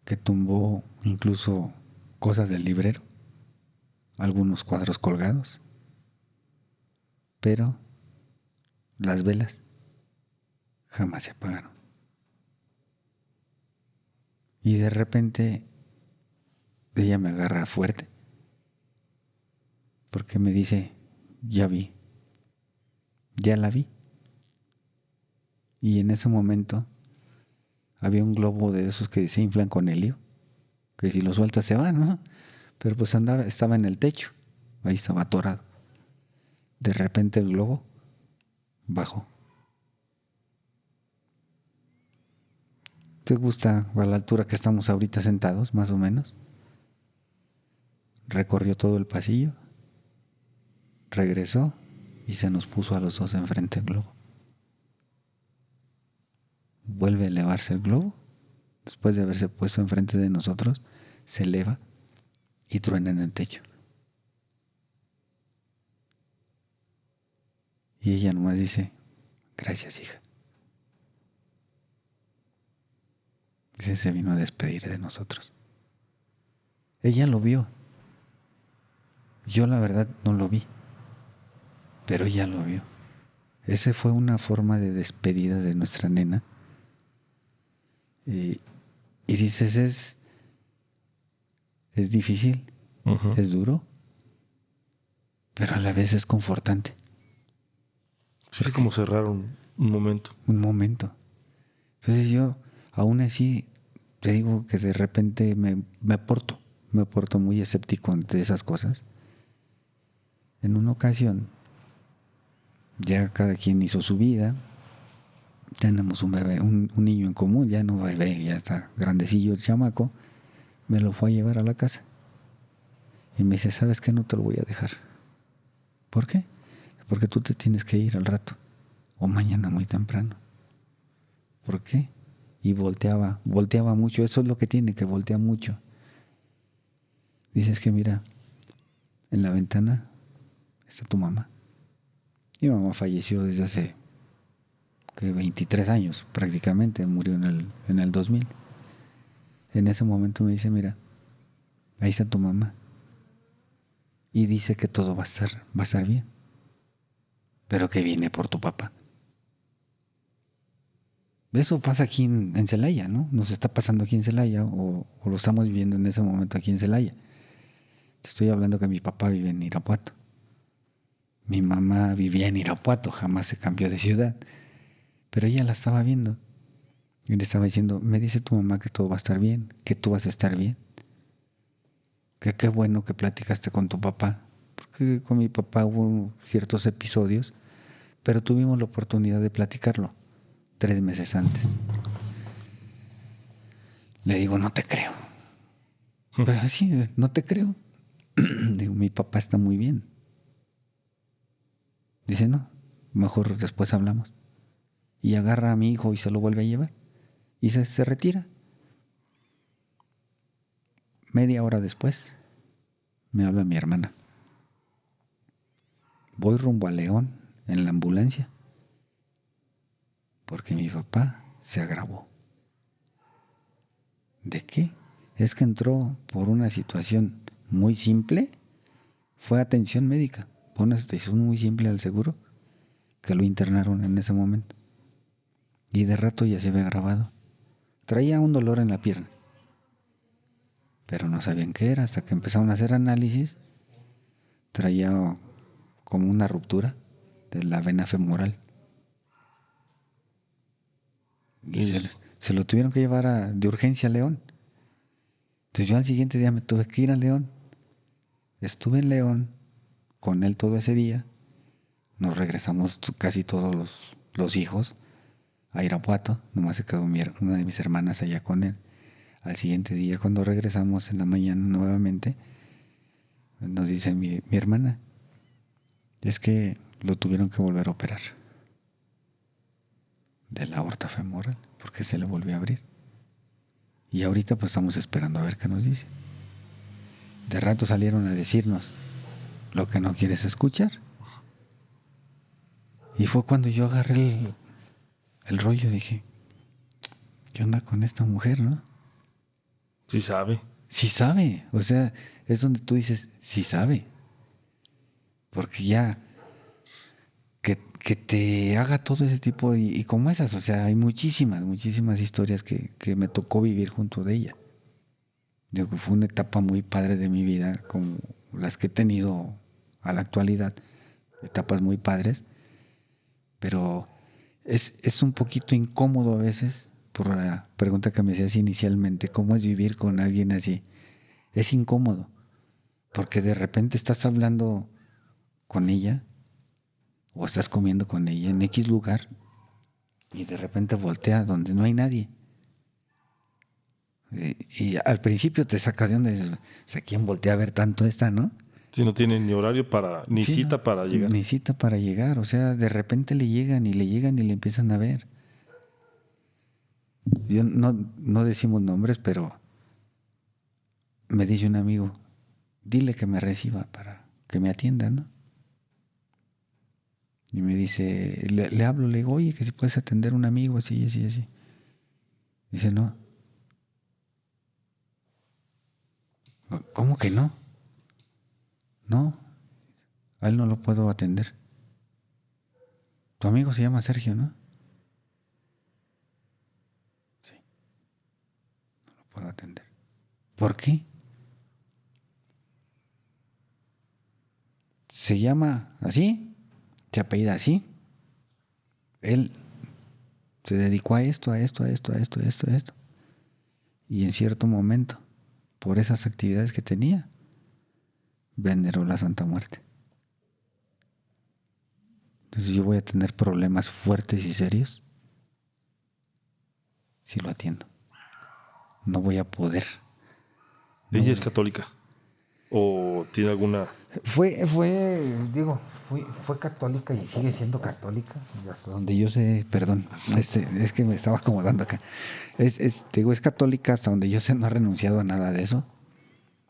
que tumbó incluso cosas del librero, algunos cuadros colgados, pero las velas jamás se apagaron. Y de repente ella me agarra fuerte porque me dice, ya vi, ya la vi. Y en ese momento había un globo de esos que se inflan con helio, que si lo sueltas se va, ¿no? Pero pues estaba en el techo, ahí estaba atorado. De repente el globo bajó. ¿Te gusta a la altura que estamos ahorita sentados, más o menos? Recorrió todo el pasillo, regresó y se nos puso a los dos enfrente el globo. Vuelve a elevarse el globo, después de haberse puesto enfrente de nosotros, se eleva y truena en el techo. Y ella nomás dice, gracias, hija. Dice, se vino a despedir de nosotros. Ella lo vio. Yo la verdad no lo vi, pero ella lo vio. Esa fue una forma de despedida de nuestra nena. Y, y dices, es difícil, Ujú. es duro, pero a la vez es confortante. Sí, es Porque como cerrar un momento. un momento. Entonces yo, aún así, te digo que de repente me porto muy escéptico ante esas cosas. En una ocasión, ya cada quien hizo su vida, tenemos un bebé, un niño en común, ya no bebé, ya está grandecillo el chamaco, me lo fue a llevar a la casa. Y me dice, ¿sabes qué? No te lo voy a dejar. ¿Por qué? Porque tú te tienes que ir al rato, o mañana muy temprano. ¿Por qué? Y volteaba mucho, eso es lo que tiene, que voltea mucho. Dices que mira, en la ventana está tu mamá. Mi mamá falleció desde hace 23 años prácticamente, murió en el 2000. En ese momento me dice, mira, ahí está tu mamá. Y dice que todo va a estar bien, pero que viene por tu papá. Eso pasa aquí en Celaya, ¿no? Nos está pasando aquí en Celaya o lo estamos viviendo en ese momento aquí en Celaya. Te estoy hablando que mi papá vive en Irapuato. Mi mamá vivía en Irapuato, jamás se cambió de ciudad. Pero ella la estaba viendo. Y le estaba diciendo, me dice tu mamá que todo va a estar bien, que tú vas a estar bien. Que qué bueno que platicaste con tu papá. Porque con mi papá hubo ciertos episodios, pero tuvimos la oportunidad de platicarlo 3 meses antes. Le digo, no te creo. Pero sí, no te creo. Digo, mi papá está muy bien. Dice, no, mejor después hablamos. Y agarra a mi hijo y se lo vuelve a llevar. Y se retira. Media hora después, me habla mi hermana. Voy rumbo a León en la ambulancia porque mi papá se agravó. ¿De qué? Es que entró por una situación muy simple, fue atención médica, por una situación muy simple al seguro, que lo internaron en ese momento. Y de rato ya se había agravado. Traía un dolor en la pierna, pero no sabían qué era hasta que empezaron a hacer análisis. Traía como una ruptura de la vena femoral. Y Es, se lo tuvieron que llevar de urgencia a León. Entonces yo al siguiente día me tuve que ir a León. Estuve en León con él todo ese día. Nos regresamos casi todos los hijos a Irapuato. Nomás se quedó una de mis hermanas allá con él. Al siguiente día, cuando regresamos en la mañana nuevamente, nos dice mi hermana, es que lo tuvieron que volver a operar de la aorta femoral porque se le volvió a abrir. Y ahorita pues estamos esperando a ver qué nos dicen. De rato salieron a decirnos lo que no quieres escuchar. Y fue cuando yo agarré el rollo, dije, ¿qué onda con esta mujer, no? Sí sabe. Sí sabe, o sea, es donde tú dices, sí sabe, porque ya que te haga todo ese tipo y como esas, o sea, hay muchísimas historias que me tocó vivir junto de ella. Digo que fue una etapa muy padre de mi vida, como las que he tenido a la actualidad, etapas muy padres, pero es un poquito incómodo a veces, por la pregunta que me hacías inicialmente, ¿cómo es vivir con alguien así? Es incómodo, porque de repente estás hablando con ella o estás comiendo con ella en X lugar y de repente voltea donde no hay nadie. Y al principio te sacas de onda y dices, o sea, ¿quién voltea a ver tanto esta, no? Si no tiene ni horario para, ni Sí, ¿no? cita para llegar. Ni cita para llegar, o sea, de repente le llegan y le empiezan a ver. Yo no decimos nombres, pero me dice un amigo, dile que me reciba para que me atienda, ¿no? Y me dice, le hablo, le digo, oye, que si puedes atender a un amigo así, así, así. Dice, no, ¿cómo que no? No, a él no lo puedo atender. Tu amigo se llama Sergio, ¿no? Sí, no lo puedo atender. ¿Por qué? Se llama así, se apellida así. Él se dedicó a esto, a esto, a esto, a esto, a esto, a esto. Y en cierto momento, por esas actividades que tenía, veneró la Santa Muerte. Entonces yo voy a tener problemas fuertes y serios si lo atiendo. No voy a poder. No ¿Ella es voy. católica? ¿O tiene alguna? Digo, fue católica y sigue siendo católica. Y hasta donde yo sé, perdón, es que me estaba acomodando acá. Digo, es católica hasta donde yo sé, no ha renunciado a nada de eso.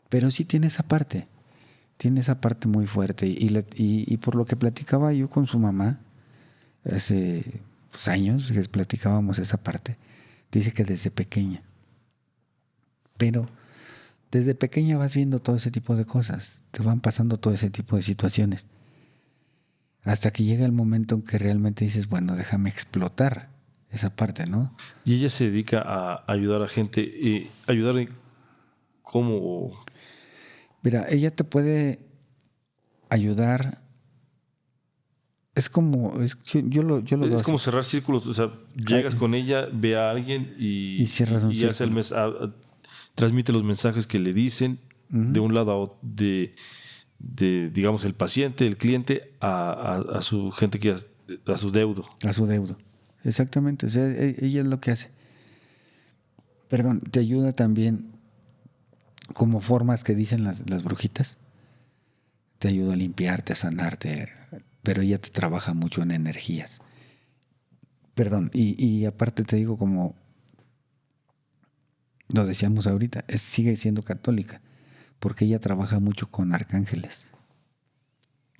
Pero sí tiene esa parte muy fuerte. Y por lo que platicaba yo con su mamá, hace pues, años que platicábamos esa parte, dice que desde pequeña. Pero desde pequeña vas viendo todo ese tipo de cosas, te van pasando todo ese tipo de situaciones. Hasta que llega el momento en que realmente dices, bueno, déjame explotar esa parte, ¿no? Y ella se dedica a ayudar a gente, ayudar en cómo, Mira, ella te puede ayudar, es como, yo lo veo es así, como cerrar círculos, o sea, ay, llegas con ella, ve a alguien y cierras un y hace círculo. transmite los mensajes que le dicen de Ujú. un lado digamos, el paciente, el cliente, a su gente a su deudo. A su deudo. Exactamente, o sea, ella es lo que hace. Perdón, te ayuda también como formas que dicen las brujitas. Te ayuda a limpiarte, a sanarte, pero ella te trabaja mucho en energías. Perdón, y aparte te digo, como lo decíamos ahorita, sigue siendo católica, porque ella trabaja mucho con arcángeles.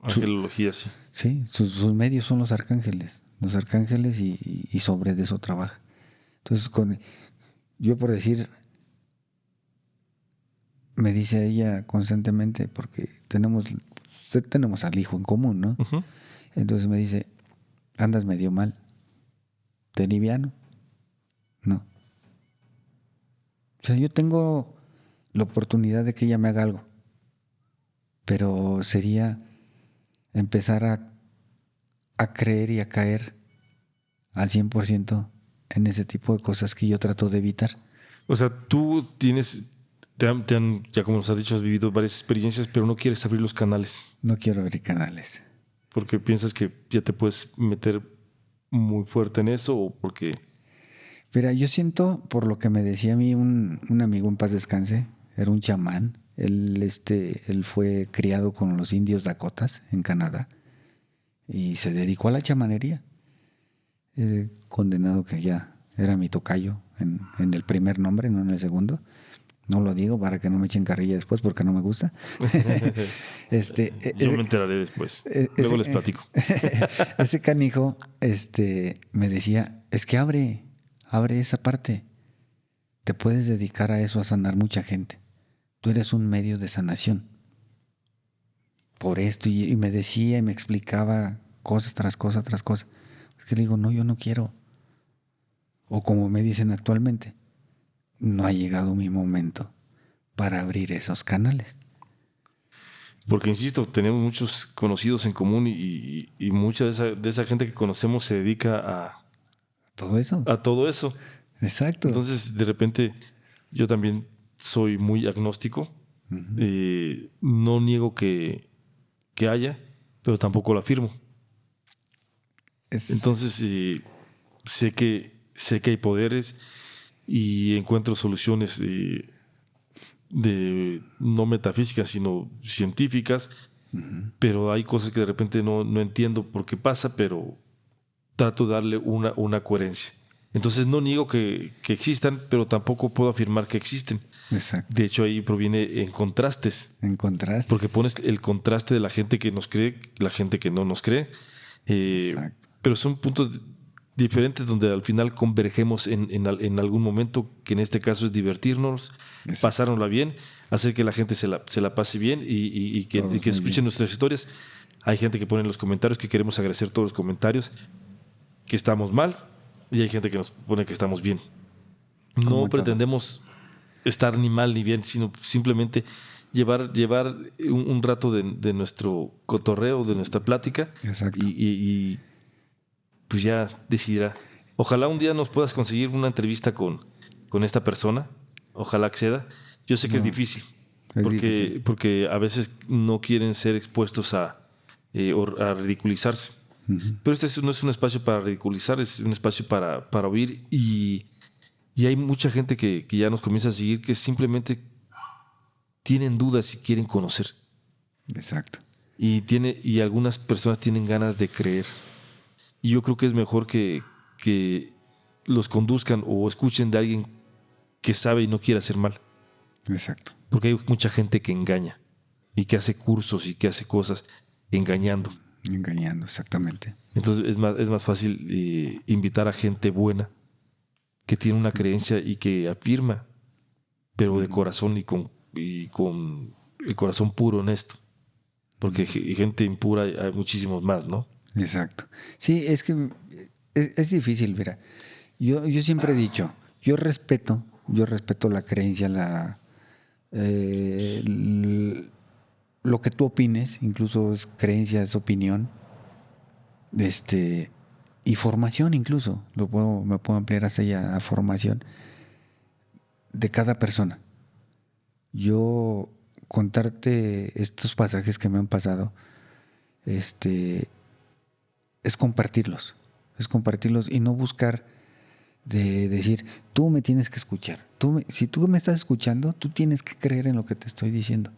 Su- Angelología, sí. sí, sus medios son los arcángeles y sobre de eso trabaja. Entonces, yo por decir, me dice ella constantemente, porque tenemos al hijo en común, ¿no? Ujú. Entonces me dice, andas medio mal, ¿te liviano? No. O sea, yo tengo la oportunidad de que ella me haga algo, pero sería empezar a creer y a caer al 100% en ese tipo de cosas que yo trato de evitar. O sea, tú tienes, ya como nos has dicho, has vivido varias experiencias, pero no quieres abrir los canales No quiero abrir canales. porque piensas que ya te puedes meter muy fuerte en eso o porque, Pero yo siento, por lo que me decía a mí un amigo en paz descanse, era un chamán. Él fue criado con los indios Dakotas en Canadá y se dedicó a la chamanería. Condenado que ya era mi tocayo en el primer nombre, no en el segundo. No lo digo para que no me echen carrilla después porque no me gusta. Yo me enteraré después. Luego les platico. Ese canijo, me decía, es que abre esa parte. Te puedes dedicar a eso, a sanar mucha gente. Tú eres un medio de sanación. Por esto, y me decía y me explicaba cosa tras cosa tras cosa. Es que le digo, no, yo no quiero. O como me dicen actualmente, no ha llegado mi momento para abrir esos canales. Porque, insisto, tenemos muchos conocidos en común y mucha de esa gente que conocemos se dedica Todo eso. a todo eso. Exacto. Entonces, de repente, yo también soy muy agnóstico. Ujú. No niego que haya, pero tampoco lo afirmo. Es Entonces, sé que hay poderes y encuentro soluciones de no metafísicas, sino científicas, ujú. pero hay cosas que de repente no entiendo por qué pasa, pero trato de darle una coherencia. Entonces no niego que existan, pero tampoco puedo afirmar que existen. Exacto. De hecho, ahí proviene en contrastes, En contraste. porque pones el contraste de la gente que nos cree, la gente que no nos cree, Exacto. pero son puntos diferentes donde al final convergemos en algún momento, que en este caso es divertirnos, Exacto. pasárnosla bien, hacer que la gente se la pase bien y Todos que muy escuchen bien. nuestras historias. Hay gente que pone en los comentarios que queremos agradecer todos los comentarios, que estamos mal, y hay gente que nos pone que estamos bien. Como No en todo. pretendemos estar ni mal ni bien, sino simplemente llevar un rato de nuestro cotorreo, de nuestra plática, Exacto. y pues ya decidirá. Ojalá un día nos puedas conseguir una entrevista con esta persona. Ojalá acceda. Yo sé que es No, difícil, es difícil. porque a veces no quieren ser expuestos a ridiculizarse. Ujú. Pero no es un espacio para ridiculizar, es un espacio para oír, y hay mucha gente que ya nos comienza a seguir que simplemente tienen dudas y quieren conocer. Exacto. Y algunas personas tienen ganas de creer. Y yo creo que es mejor que los conduzcan o escuchen de alguien que sabe y no quiere hacer mal. Exacto. Porque hay mucha gente que engaña y que hace cursos y que hace cosas engañando. Engañando, exactamente. Entonces es más fácil invitar a gente buena que tiene una creencia y que afirma, pero de Ujú. corazón y con el corazón puro, honesto. Porque Ujú. gente impura hay muchísimos más, ¿no? Exacto. Sí, es que es difícil, mira. Yo siempre he dicho, yo respeto la creencia, eh, l- lo que tú opines, incluso es creencia, es opinión, este, y formación incluso, me puedo ampliar hasta allá a formación de cada persona. Yo contarte estos pasajes que me han pasado, este, es compartirlos y no buscar de decir, tú me tienes que escuchar. Si tú me estás escuchando, tú tienes que creer en lo que te estoy diciendo.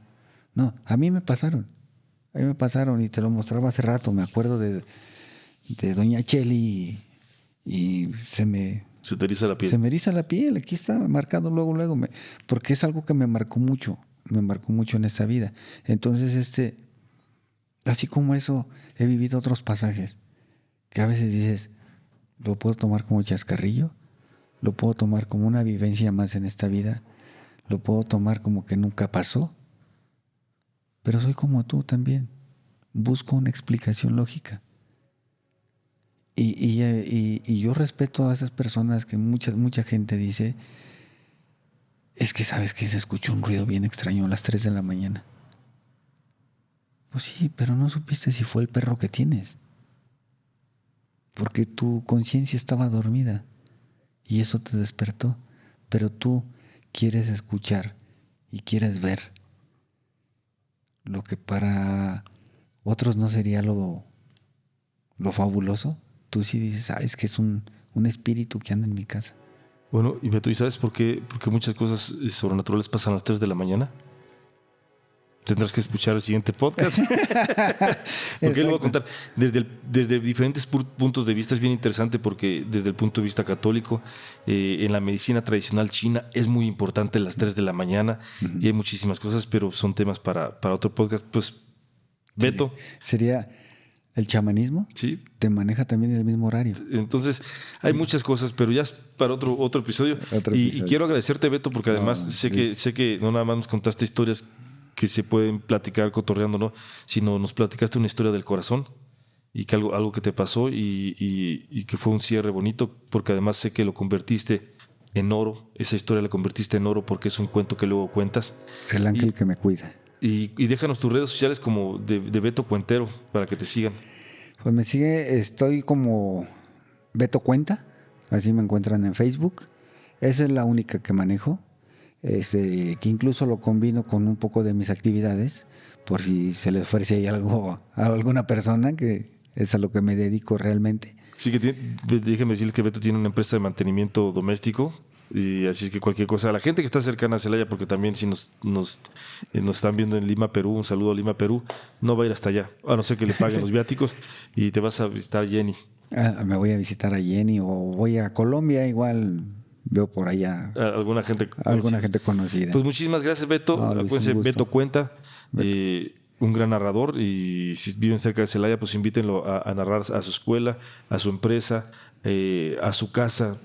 No, a mí me pasaron y te lo mostraba hace rato. Me acuerdo de Doña Cheli y Se te eriza la se piel. me eriza la piel. Aquí está marcado luego, luego, porque es algo que me marcó mucho en esta vida. Entonces, así como eso, he vivido otros pasajes que a veces dices, lo puedo tomar como chascarrillo, lo puedo tomar como una vivencia más en esta vida, lo puedo tomar como que nunca pasó, pero soy como tú también. Busco una explicación lógica. Y yo respeto a esas personas que mucha gente dice, es que sabes que se escuchó un ruido bien extraño a las 3 de la mañana. Pues sí, pero no supiste si fue el perro que tienes, porque tu conciencia estaba dormida y eso te despertó, pero tú quieres escuchar y quieres ver lo que para otros no sería lo fabuloso. Tú sí dices, ah, es que es un espíritu que anda en mi casa. Bueno, y Beto, ¿y sabes por qué muchas cosas sobrenaturales pasan a las 3 de la mañana? tendrás que escuchar el siguiente podcast. Porque él lo va a contar desde diferentes puntos de vista. Es bien interesante porque desde el punto de vista católico, en la medicina tradicional china es muy importante las 3 de la mañana y hay muchísimas cosas, pero son temas para otro podcast. Pues, Beto. Sería el chamanismo. Sí. Te maneja también en el mismo horario. Entonces, hay muchas cosas, pero ya es para otro episodio. Y quiero agradecerte, Beto, porque además sé que no nada más nos contaste historias que se pueden platicar cotorreando, ¿no? Sino nos platicaste una historia del corazón y que algo que te pasó y que fue un cierre bonito, porque además sé que lo convertiste en oro. Esa historia la convertiste en oro porque es un cuento que luego cuentas. El ángel que me cuida. Y déjanos tus redes sociales como de Beto Cuentero para que te sigan. Pues me sigue, estoy como Beto Cuenta, así me encuentran en Facebook. Esa es la única que manejo, que incluso lo combino con un poco de mis actividades, por si se le ofrece ahí algo a alguna persona, que es a lo que me dedico realmente. Sí, déjeme decirles que Beto tiene una empresa de mantenimiento doméstico. Y así es que cualquier cosa, a la gente que está cercana a Celaya, porque también si nos están viendo en Lima, Perú, un saludo a Lima, Perú, no va a ir hasta allá, a no ser que le paguen los viáticos y te vas a visitar Jenny. Me voy a visitar a Jenny o voy a Colombia, igual veo por allá alguna gente conocida. Pues muchísimas gracias, Beto. Acuérdense, Beto Cuenta, un gran narrador, y si viven cerca de Celaya, pues invítenlo a narrar a su escuela, a su empresa, a su casa,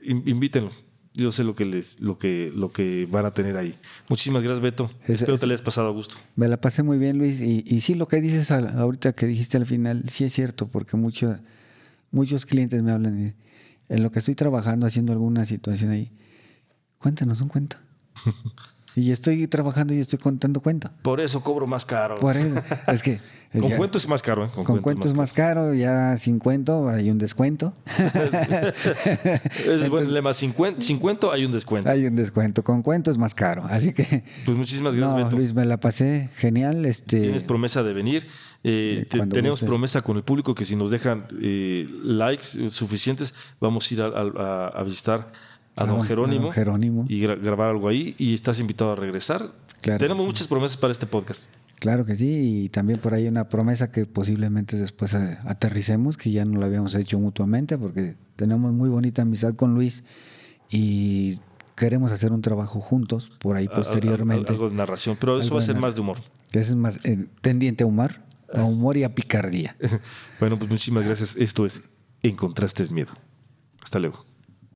invítenlo. Yo sé lo que van a tener ahí. Muchísimas gracias, Beto. Espero te le hayas pasado a gusto. Me la pasé muy bien, Luis. Y sí, lo que dices ahorita que dijiste al final, sí es cierto, porque muchos clientes me hablan en lo que estoy trabajando, haciendo alguna situación ahí. Cuéntanos un cuento. Y estoy trabajando y estoy contando cuento. Por eso cobro más caro. Por eso. Es que con cuento es más caro, ¿eh? Con cuento es más caro, ya sin cuento hay un descuento. Es buen lema, sin cuento hay un descuento. Hay un descuento, con cuento es más caro, así que... Pues muchísimas gracias, Beto. Luis, me la pasé genial. Tienes promesa de venir. Tenemos promesa con el público que si nos dejan likes suficientes, vamos a ir a visitar a don Jerónimo, y grabar algo ahí, y estás invitado a regresar. Claro, tenemos muchas promesas para este podcast. Claro que sí, y también por ahí una promesa que posiblemente después aterricemos, que ya no la habíamos hecho mutuamente, porque tenemos muy bonita amistad con Luis y queremos hacer un trabajo juntos por ahí posteriormente. Algo de narración, pero eso va a ser más de humor. Eso es más tendiente a humor y a picardía. Bueno, pues muchísimas gracias. Esto es Encontraste Miedo. Hasta luego.